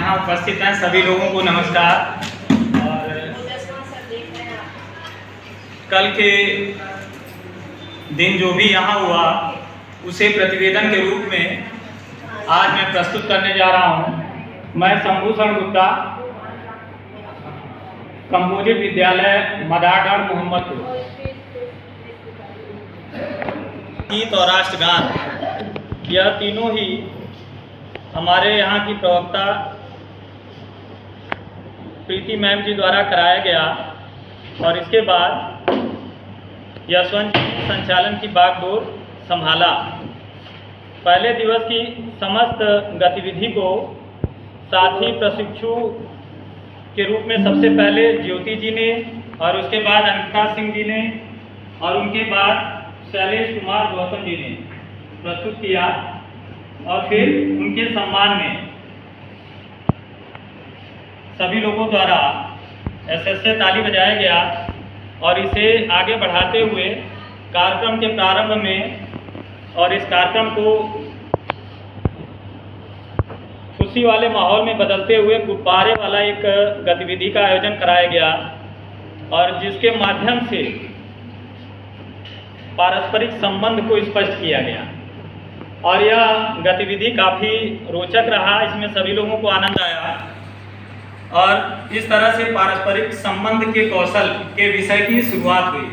यहाँ उपस्थित हैं सभी लोगों को नमस्कार। और कल के दिन जो भी यहाँ हुआ उसे प्रतिवेदन के रूप में आज मैं प्रस्तुत करने जा रहा हूँ। मैं शंभूषण गुप्ता, कंपोजिट विद्यालय मदारगढ़ मोहम्मदपुर। गीत और राष्ट्रगान यह तीनों ही हमारे यहाँ की प्रवक्ता प्रीति मैम जी द्वारा कराया गया और इसके बाद यशवंत जी संचालन की बागडोर संभाला। पहले दिवस की समस्त गतिविधि को साथी प्रशिक्षु के रूप में सबसे पहले ज्योति जी ने और उसके बाद अंकिता सिंह जी ने और उनके बाद शैलेश कुमार गौतम जी ने प्रस्तुत किया और फिर उनके सम्मान में सभी लोगों द्वारा ऐसे ताली बजाया गया और इसे आगे बढ़ाते हुए कार्यक्रम के प्रारंभ में और इस कार्यक्रम को खुशी वाले माहौल में बदलते हुए गुब्बारे वाला एक गतिविधि का आयोजन कराया गया और जिसके माध्यम से पारस्परिक संबंध को स्पष्ट किया गया और यह गतिविधि काफ़ी रोचक रहा। इसमें सभी लोगों को आनंद आया और इस तरह से पारस्परिक संबंध के कौशल के विषय की शुरुआत हुई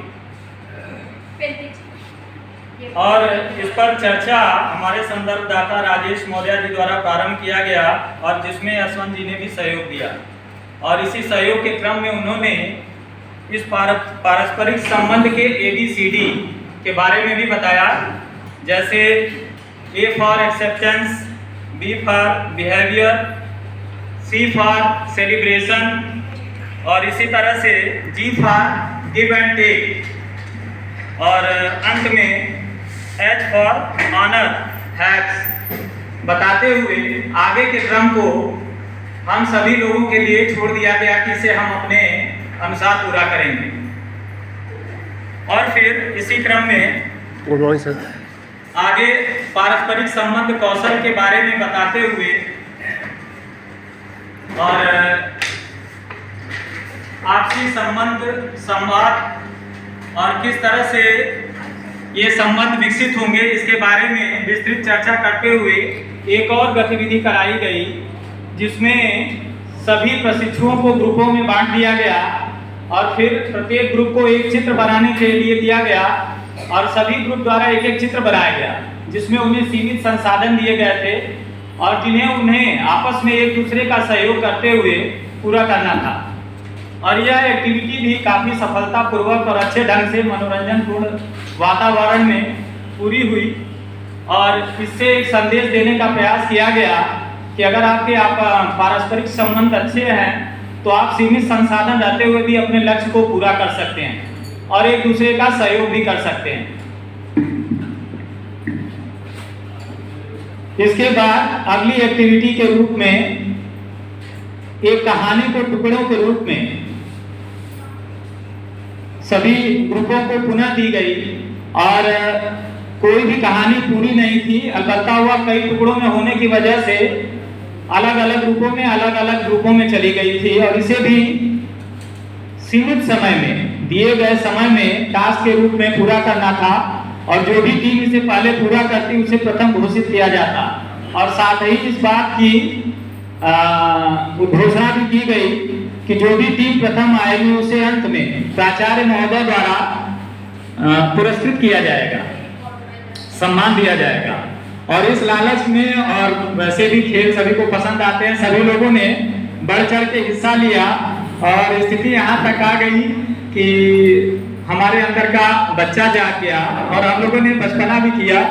और इस पर चर्चा हमारे संदर्भदाता राजेश मौर्य जी द्वारा प्रारंभ किया गया और जिसमें यशवंत जी ने भी सहयोग दिया और इसी सहयोग के क्रम में उन्होंने इस पारस्परिक संबंध के ABCD के बारे में भी बताया, जैसे A for acceptance, B for behaviour, C for celebration और इसी तरह से G for give and take और अंत में H फॉर ऑनर हैक्स बताते हुए आगे के क्रम को हम सभी लोगों के लिए छोड़ दिया गया कि इसे हम अपने अनुसार पूरा करेंगे। और फिर इसी क्रम में आगे पारस्परिक संबंध कौशल के बारे में बताते हुए और आपसी संबंध संवाद और किस तरह से ये संबंध विकसित होंगे इसके बारे में विस्तृत चर्चा करते हुए एक और गतिविधि कराई गई जिसमें सभी प्रशिक्षुओं को ग्रुपों में बांट दिया गया और फिर प्रत्येक ग्रुप को एक चित्र बनाने के लिए दिया गया और सभी ग्रुप द्वारा एक एक चित्र बनाया गया जिसमें उन्हें सीमित संसाधन दिए गए थे और जिन्हें उन्हें आपस में एक दूसरे का सहयोग करते हुए पूरा करना था। और यह एक्टिविटी भी काफ़ी सफलतापूर्वक और अच्छे ढंग से मनोरंजनपूर्ण वातावरण में पूरी हुई और इससे एक संदेश देने का प्रयास किया गया कि अगर आपके पारस्परिक संबंध अच्छे हैं तो आप सीमित संसाधन रहते हुए भी अपने लक्ष्य को पूरा कर सकते हैं और एक दूसरे का सहयोग भी कर सकते हैं। इसके बाद अगली एक्टिविटी के रूप में एक कहानी को टुकड़ों के रूप में सभी ग्रुपों को पुनः दी गई और कोई भी कहानी पूरी नहीं थी, अलबत्ता हुआ कई टुकड़ों में होने की वजह से अलग अलग ग्रुपों में चली गई थी और इसे भी सीमित समय में दिए गए समय में टास्क के रूप में पूरा करना था और जो भी टीम इसे पहले पूरा करती उसे प्रथम घोषित किया जाता और साथ ही इस बात की घोषणा भी की गई कि जो भी टीम प्रथम आएगी उसे अंत में प्राचार्य महोदय द्वारा पुरस्कृत किया जाएगा, सम्मान दिया जाएगा। और इस लालच में और वैसे भी खेल सभी को पसंद आते हैं, सभी लोगों ने बढ़ चढ़ के हिस्सा लिया और स्थिति यहाँ तक आ गई कि हमारे अंदर का बच्चा जाग गया और हम लोगों ने बचपना भी किया,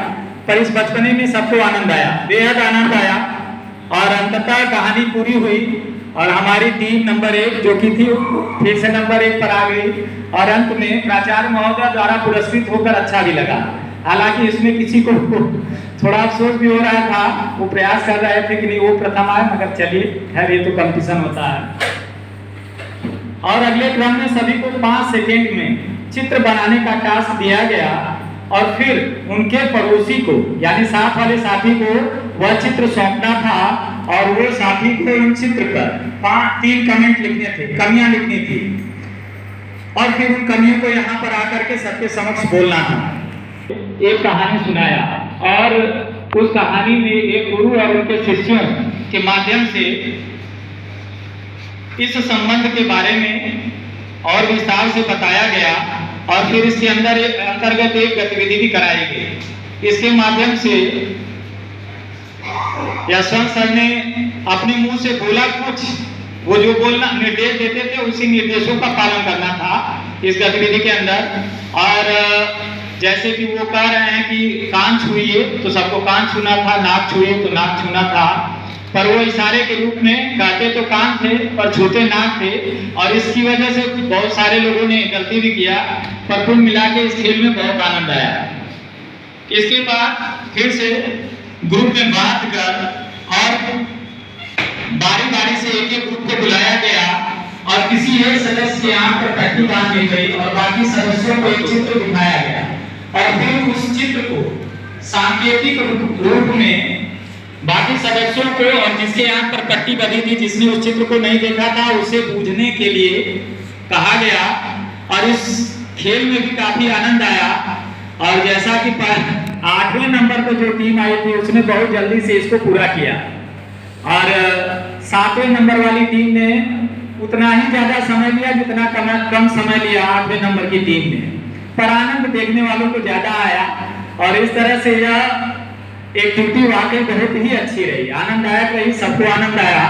पर इस बचपने में सबको आनंद आया, बेहद आनंद आया और अंततः कहानी पूरी हुई और हमारी टीम नंबर 1 जो की थी फिर से नंबर 1 पर आ गई और अंत में प्राचार्य महोदय द्वारा पुरस्कृत होकर अच्छा भी लगा। हालांकि इसमें किसी को थोड़ा अफसोस भी हो रहा था, वो प्रयास कर रहे थे कि नहीं वो प्रथम आए, मगर चलिए खैर ये तो कंपटीशन होता है। और अगले क्रम में सभी को 5 सेकेंड में चित्र बनाने का टास्क दिया गया और फिर उनके पड़ोसी को यानी साथ वाले साथी को वह चित्र सौंपना था और वो साथी को इन चित्र पर 3 कमेंट लिखने थे, कमियां लिखनी थी, और फिर उन कमियों को यहाँ पर आकर के सबके समक्ष बोलना था। एक कहानी सुनाया, और उस कहानी में एक गुरु और उनके शिष्यों के माध्यम से इस संबंध के बारे में और विस्तार से बताया गया, और फिर इसके अंतर्गत एक गतिविधि भी कराई गई। इसके माध्यम से यशवंत सर ने अपने मुंह से बोला कुछ, वो जो बोलना निर्देश देते थे उसी निर्देशों का पालन करना था इस गतिविधि के अंदर। और जैसे कि वो कह रहे हैं कि कान छुइए तो सबको कान छूना था, नाक छुइए तो नाक छूना था, पर वो इशारे के रूप में कहते तो कान थे पर छूते नाक थे, और इसकी वजह से बहुत सारे लोगों ने गलती भी किया, पर कुल मिला के इस खेल में बहुत आनंद आया। इसके बाद फिर से ग्रुप में बात कर और बारी बारी से एक एक ग्रुप को बुलाया गया, और किसी एक सदस्य के आंख पर पट्टी बांध दी गई और बाकी सदस्यों को एक चित्र दिखाया गया, और फिर उस चित्र को सांकेतिक रूप में बाकी सदस्यों को, और जिसके आंख पर पट्टी बंधी थी, जिसने उस चित्र को नहीं देखा था, उसे बूझने के लिए कहा गया। और इस खेल में भी काफी आनंद आया, और जैसा कि 8वें नंबर पर जो टीम आई थी उसने बहुत जल्दी से इसको पूरा किया, और 7वें नंबर वाली टीम ने उतना ही ज्यादा समय लिया जितना कम समय लिया 8वें नंबर की टीम ने, पर आनंद देखने वालों को ज्यादा आया। और इस तरह से यह एक्टिविटी वाकई बहुत ही अच्छी रही, आनंददायक रही, सबको आनंद आया।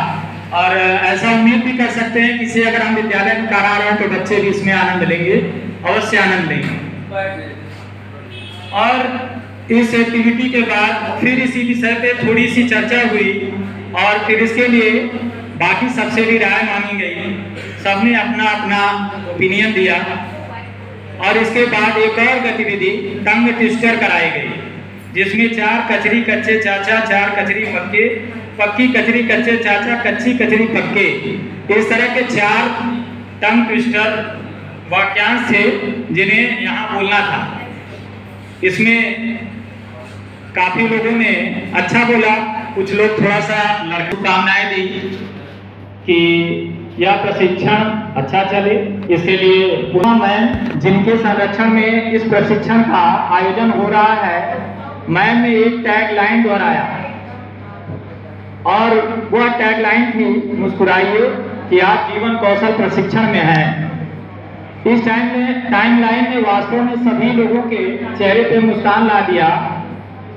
और ऐसा उम्मीद भी कर सकते हैं कि अगर हम विद्यालय में करा रहे हैं तो बच्चे भी इसमें आनंद लेंगे, अवश्य आनंद लेंगे। और इस एक्टिविटी के बाद फिर इसी विषय पे थोड़ी सी चर्चा हुई, और फिर इसके लिए बाकी सबसे भी राय मांगी गई, सबने अपना अपना ओपिनियन दिया। और इसके बाद एक और गतिविधि टंग ट्विस्टर कराई गई, जिसमें 4 कचरी कच्चे चाचा, 4 कचरी पक्के, पक्की कचरी कच्चे चाचा, कच्ची कचरी पक्के, इस तरह के 4 टंग ट्विस्टर वाक्यांश थे जिन्हें यहाँ बोलना था। इसमें काफी लोगों ने अच्छा बोला, कुछ लोग थोड़ा सा शुभकामनाएं दी कि यह प्रशिक्षण अच्छा चले। इसके लिए पुनः मैं, जिनके संरक्षण में इस प्रशिक्षण का आयोजन हो रहा है, मैंने एक टैग लाइन दोहराया, और वह टैग लाइन थी, मुस्कुराइए कि आप जीवन कौशल प्रशिक्षण में हैं। इस टाइम लाइन ने वास्तव में सभी लोगों के चेहरे पे मुस्कान ला दिया,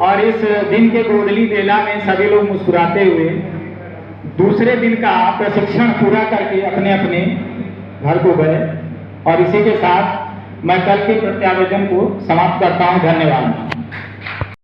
और इस दिन के गोधली बेला में सभी लोग मुस्कुराते हुए दूसरे दिन का प्रशिक्षण पूरा करके अपने अपने घर को गए। और इसी के साथ मैं कल के प्रत्यावेदन को समाप्त करता हूँ। धन्यवाद।